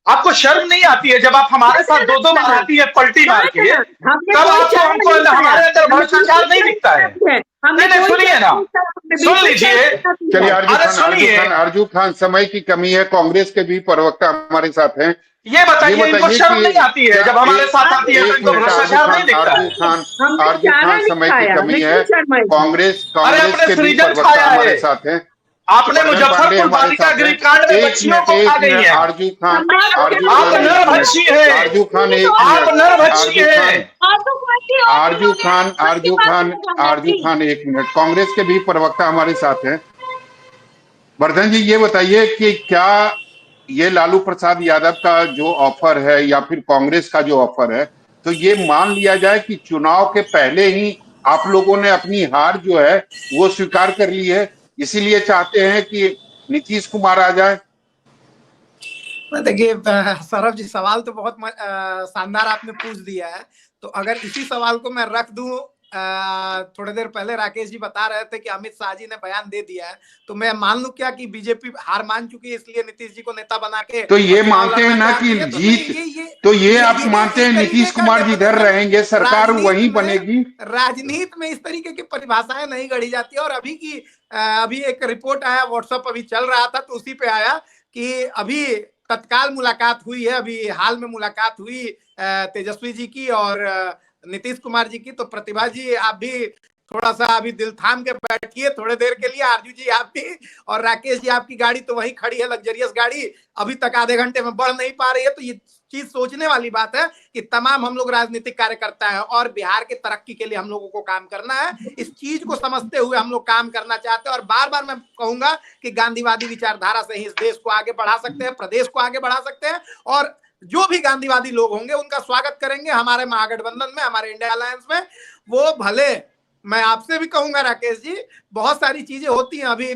आपको शर्म नहीं आती है जब आप हमारे साथ 2-2 बार आती है पलटी मार के? तब आपको हमको हमारे अंदर भ्रष्टाचार नहीं दिखता है? नहीं, सुनिए ना, सुन लीजिए। चलिए आरजू खान समय की कमी है, कांग्रेस के भी प्रवक्ता हमारे साथ हैं। ये बताइए इनको शर्म नहीं आती है जब हमारे साथ आती है तो इनको भ्रष्टाचार नहीं दिखता है? आरजू खान समय की कमी है, कांग्रेस के भी प्रवक्ता हमारे साथ हैं। आपने मुजफ्फरपुर बालिका गृह कांड में बच्चियों को खा गई है। आरजू खान आप नरभक्षी हैं। आरजू खान आप नरभक्षी हैं। आरजू खान 1 मिनट। कांग्रेस के भी प्रवक्ता हमारे साथ हैं। वर्धन जी ये बताइए कि क्या ये लालू प्रसाद यादव का जो ऑफर है या फिर कांग्रेस का जो ऑफर है, तो ये मान लिया जाए कि चुनाव के पहले ही आप लोगों ने अपनी हार जो है वो स्वीकार कर ली है, इसीलिए चाहते हैं कि नीतीश कुमार आ जाए? देखिए सौरभ जी, सवाल तो बहुत शानदार आपने पूछ दिया है। तो अगर इसी सवाल को मैं रख दूं, थोड़ी देर पहले राकेश जी बता रहे थे कि अमित शाह जी ने बयान दे दिया है, तो मैं मान लूं क्या कि बीजेपी हार मान चुकी है इसलिए नीतीश जी को नेता बना के? तो ये मानते हैं ना कि जीत, तो ये आप मानते हैं नीतीश कुमार जी इधर रहेंगे, सरकार वहीं बनेगी? राजनीति में इस तरीके की परिभाषाएं नहीं गढ़ी जाती। और अभी एक रिपोर्ट आया, व्हाट्सएप अभी चल रहा था तो उसी पे आया कि अभी तत्काल मुलाकात हुई है, अभी हाल में मुलाकात हुई तेजस्वी जी की और नीतीश कुमार जी की। तो प्रतिभा जी आप भी थोड़ा सा अभी दिल थाम के बैठिए थोड़े देर के लिए। आरजू जी आप भी, और राकेश जी आपकी गाड़ी तो वहीं खड़ी है, लग्जरियस गाड़ी, अभी तक आधे घंटे में बढ़ नहीं पा रही है। तो ये चीज सोचने वाली बात है कि तमाम हम लोग राजनीतिक कार्यकर्ता हैं और बिहार के तरक्की के लिए हम लोगों को काम करना है। इस चीज को समझते हुए हम लोग काम करना चाहते हैं। और बार बार मैं कहूंगा कि गांधीवादी विचारधारा से ही इस देश को आगे बढ़ा सकते हैं, प्रदेश को आगे बढ़ा सकते हैं। और जो भी गांधीवादी लोग होंगे उनका स्वागत करेंगे हमारे महागठबंधन में, हमारे इंडिया अलायंस में। वो भले, मैं आपसे भी कहूंगा राकेश जी, बहुत सारी चीजें होती हैं अभी,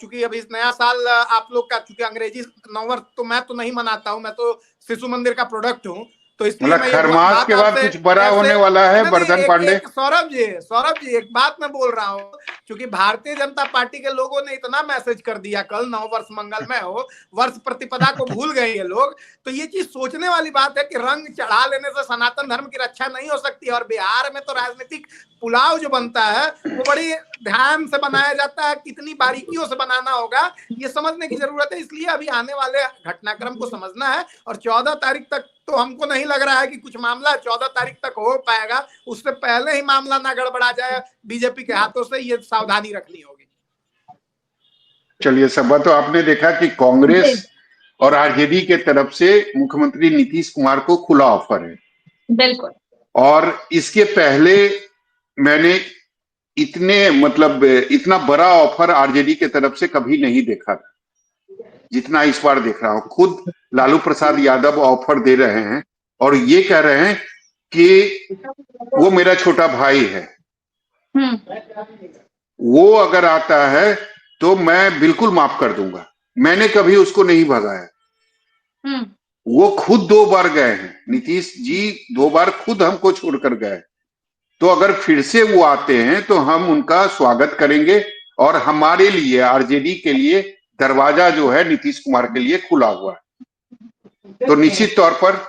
चूंकि अभी नया साल आप लोग का, चूंकि अंग्रेजी नववर्ष तो मैं तो नहीं मनाता हूं, मैं तो शिशु मंदिर का प्रोडक्ट हूं, तो इसलिए खरमास के बाद कुछ बड़ा होने वाला है। वर्धन पांडे, सौरभ जी एक बात मैं बोल रहा हूँ, क्योंकि भारतीय जनता पार्टी के लोगों ने इतना मैसेज कर दिया कल, नव वर्ष मंगलमय हो, वर्ष प्रतिपदा को भूल गए ये लोग। तो ये चीज सोचने वाली बात है कि रंग चढ़ा लेने से सनातन धर्म की रक्षा नहीं हो सकती। और बिहार में तो राजनीतिक पुलाव जो बनता है वो बड़ी ध्यान से बनाया जाता है, कितनी बारीकियों से बनाना होगा ये समझने की जरूरत है। इसलिए अभी आने वाले घटनाक्रम को समझना है। और 14 तारीख तक तो हमको नहीं लग रहा है कि कुछ मामला 14 तारीख तक हो पाएगा, उससे पहले ही मामला ना गड़बड़ा जाए बीजेपी के हाथों से, ये सावधानी रखनी होगी। चलिए सभा, तो आपने देखा कि कांग्रेस और आरजेडी के तरफ से मुख्यमंत्री नीतीश कुमार को खुला ऑफर है। बिल्कुल। और इसके पहले मैंने इतना बड़ा ऑफर आरजेडी के तरफ से कभी नहीं देखा था। जितना इस बार देख रहा हूं। खुद लालू प्रसाद यादव ऑफर दे रहे हैं और ये कह रहे हैं कि वो मेरा छोटा भाई है, वो अगर आता है तो मैं बिल्कुल माफ कर दूंगा। मैंने कभी उसको नहीं भगाया। वो खुद 2 बार गए हैं, नीतीश जी 2 बार खुद हमको छोड़कर गए। तो अगर फिर से वो आते हैं तो हम उनका स्वागत करेंगे और हमारे लिए, आरजेडी के लिए दरवाजा जो है नीतीश कुमार के लिए खुला हुआ है। तो निश्चित तौर पर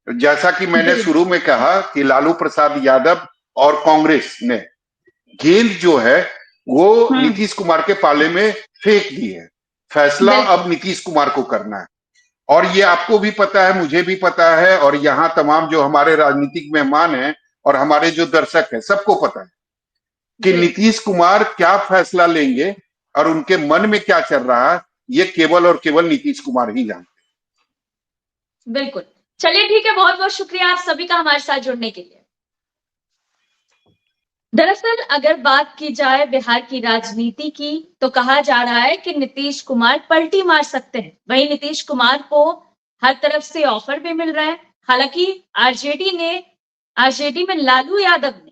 जैसा कि मैंने शुरू में कहा कि लालू प्रसाद यादव और कांग्रेस ने गेंद जो है वो नीतीश कुमार के पाले में फेंक दी है। फैसला अब नीतीश कुमार को करना है और ये आपको भी पता है, मुझे भी पता है और यहाँ तमाम जो हमारे राजनीतिक मेहमान हैं और हमारे जो दर्शक हैं सबको पता है कि नीतीश कुमार क्या फैसला लेंगे और उनके मन में क्या चल रहा है, ये केवल और केवल नीतीश कुमार ही जानते हैं। बिल्कुल, चलिए ठीक है, बहुत बहुत शुक्रिया आप सभी का हमारे साथ जुड़ने के लिए। दरअसल अगर बात की जाए बिहार की राजनीति की तो कहा जा रहा है कि नीतीश कुमार पलटी मार सकते हैं। वहीं नीतीश कुमार को हर तरफ से ऑफर भी मिल रहा है। हालांकि आरजेडी में लालू यादव ने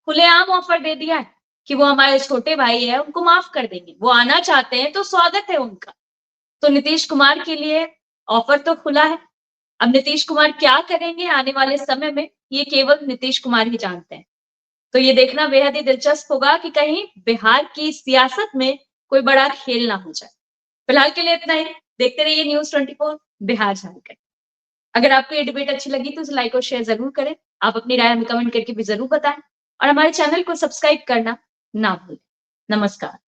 खुलेआम ऑफर दे दिया है कि वो हमारे छोटे भाई है, उनको माफ कर देंगे, वो आना चाहते हैं तो स्वागत है उनका। तो नीतीश कुमार के लिए ऑफर तो खुला है। अब नीतीश कुमार क्या करेंगे आने वाले समय में, ये केवल नीतीश कुमार ही जानते हैं। तो ये देखना बेहद ही दिलचस्प होगा कि कहीं बिहार की सियासत में कोई बड़ा खेल ना हो जाए। फिलहाल के लिए इतना ही। देखते रहिए न्यूज़ 24 बिहार झारखंड। अगर आपको ये डिबेट अच्छी लगी तो इसे लाइक और शेयर जरूर करें। आप अपनी राय हमें कमेंट करके भी जरूर बताएं और हमारे चैनल को सब्सक्राइब करना ना भूलें। नमस्कार।